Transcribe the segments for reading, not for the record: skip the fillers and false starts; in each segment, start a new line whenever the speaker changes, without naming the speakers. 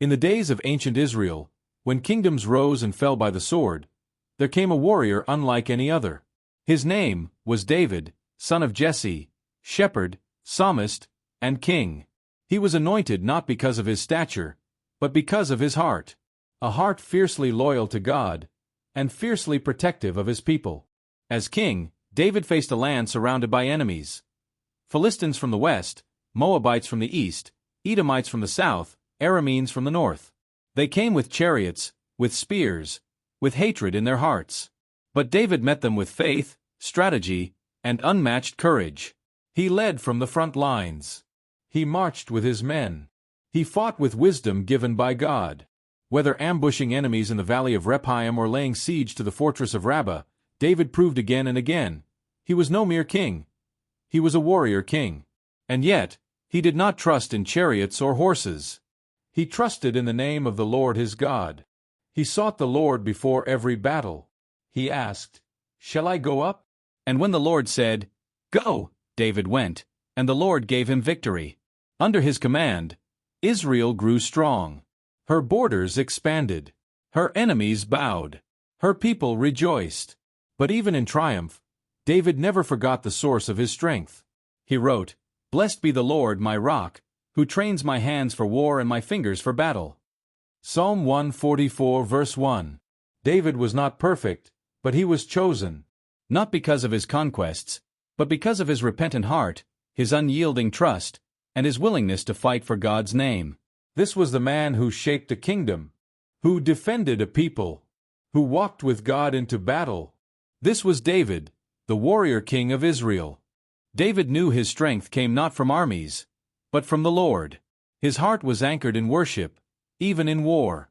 In the days of ancient Israel, when kingdoms rose and fell by the sword, there came a warrior unlike any other. His name was David, son of Jesse, shepherd, psalmist, and king. He was anointed not because of his stature, but because of his heart, a heart fiercely loyal to God, and fiercely protective of his people. As king, David faced a land surrounded by enemies. Philistines from the west, Moabites from the east, Edomites from the south, Arameans from the north. They came with chariots, with spears, with hatred in their hearts. But David met them with faith, strategy, and unmatched courage. He led from the front lines. He marched with his men. He fought with wisdom given by God. Whether ambushing enemies in the valley of Rephaim or laying siege to the fortress of Rabbah, David proved again and again, he was no mere king. He was a warrior king. And yet, he did not trust in chariots or horses. He trusted in the name of the Lord his God. He sought the Lord before every battle. He asked, "Shall I go up?" And when the Lord said, "Go," David went, and the Lord gave him victory. Under his command, Israel grew strong. Her borders expanded. Her enemies bowed. Her people rejoiced. But even in triumph, David never forgot the source of his strength. He wrote, "Blessed be the Lord my rock, who trains my hands for war and my fingers for battle." Psalm 144 verse 1. David was not perfect, but he was chosen. Not because of his conquests, but because of his repentant heart, his unyielding trust, and his willingness to fight for God's name. This was the man who shaped a kingdom, who defended a people, who walked with God into battle. This was David, the warrior king of Israel. David knew his strength came not from armies, but from the Lord. His heart was anchored in worship, even in war.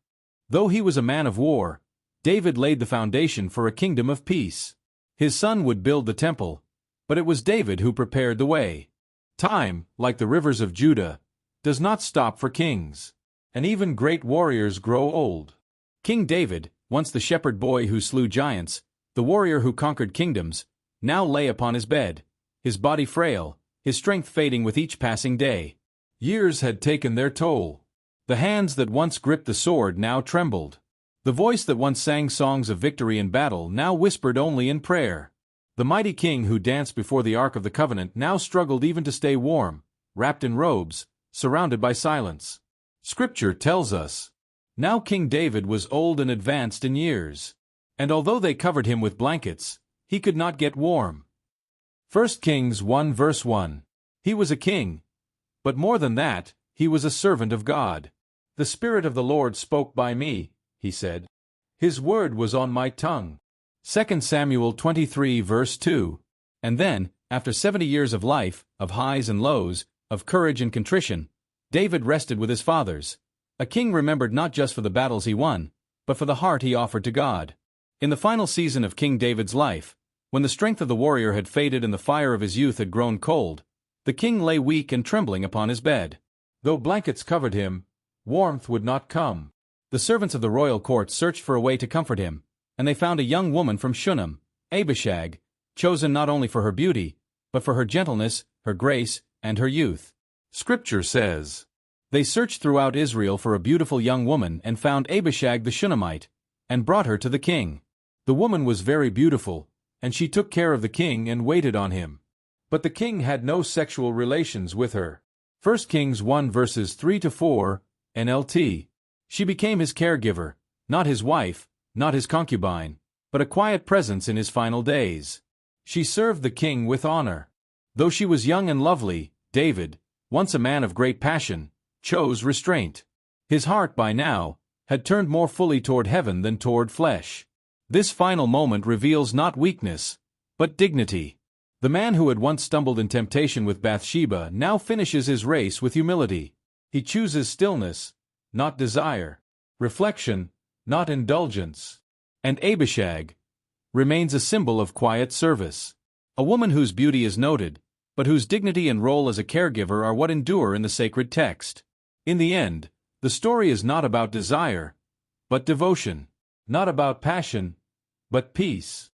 Though he was a man of war, David laid the foundation for a kingdom of peace. His son would build the temple, but it was David who prepared the way. Time, like the rivers of Judah, does not stop for kings. And even great warriors grow old. King David, once the shepherd boy who slew giants, the warrior who conquered kingdoms, now lay upon his bed, his body frail, his strength fading with each passing day. Years had taken their toll. The hands that once gripped the sword now trembled. The voice that once sang songs of victory in battle now whispered only in prayer. The mighty king who danced before the Ark of the Covenant now struggled even to stay warm, wrapped in robes, surrounded by silence. Scripture tells us, now King David was old and advanced in years, and although they covered him with blankets, he could not get warm. 1 Kings 1 verse 1. He was a king, but more than that, he was a servant of God. The Spirit of the Lord spoke by me, he said. His word was on my tongue. 2 Samuel 23 verse 2. And then, after 70 years of life, of highs and lows, of courage and contrition, David rested with his fathers, a king remembered not just for the battles he won, but for the heart he offered to God. In the final season of King David's life, when the strength of the warrior had faded and the fire of his youth had grown cold, the king lay weak and trembling upon his bed. Though blankets covered him, warmth would not come. The servants of the royal court searched for a way to comfort him, and they found a young woman from Shunem, Abishag, chosen not only for her beauty, but for her gentleness, her grace, and her youth. Scripture says, they searched throughout Israel for a beautiful young woman and found Abishag the Shunammite, and brought her to the king. The woman was very beautiful, and she took care of the king and waited on him. But the king had no sexual relations with her. 1 Kings 1 verses 3-4, NLT. She became his caregiver, not his wife, not his concubine, but a quiet presence in his final days. She served the king with honor. Though she was young and lovely, David, once a man of great passion, chose restraint. His heart by now had turned more fully toward heaven than toward flesh. This final moment reveals not weakness, but dignity. The man who had once stumbled in temptation with Bathsheba now finishes his race with humility. He chooses stillness, not desire, reflection, not indulgence. And Abishag remains a symbol of quiet service. A woman whose beauty is noted, but whose dignity and role as a caregiver are what endure in the sacred text. In the end, the story is not about desire, but devotion. Not about passion, but peace.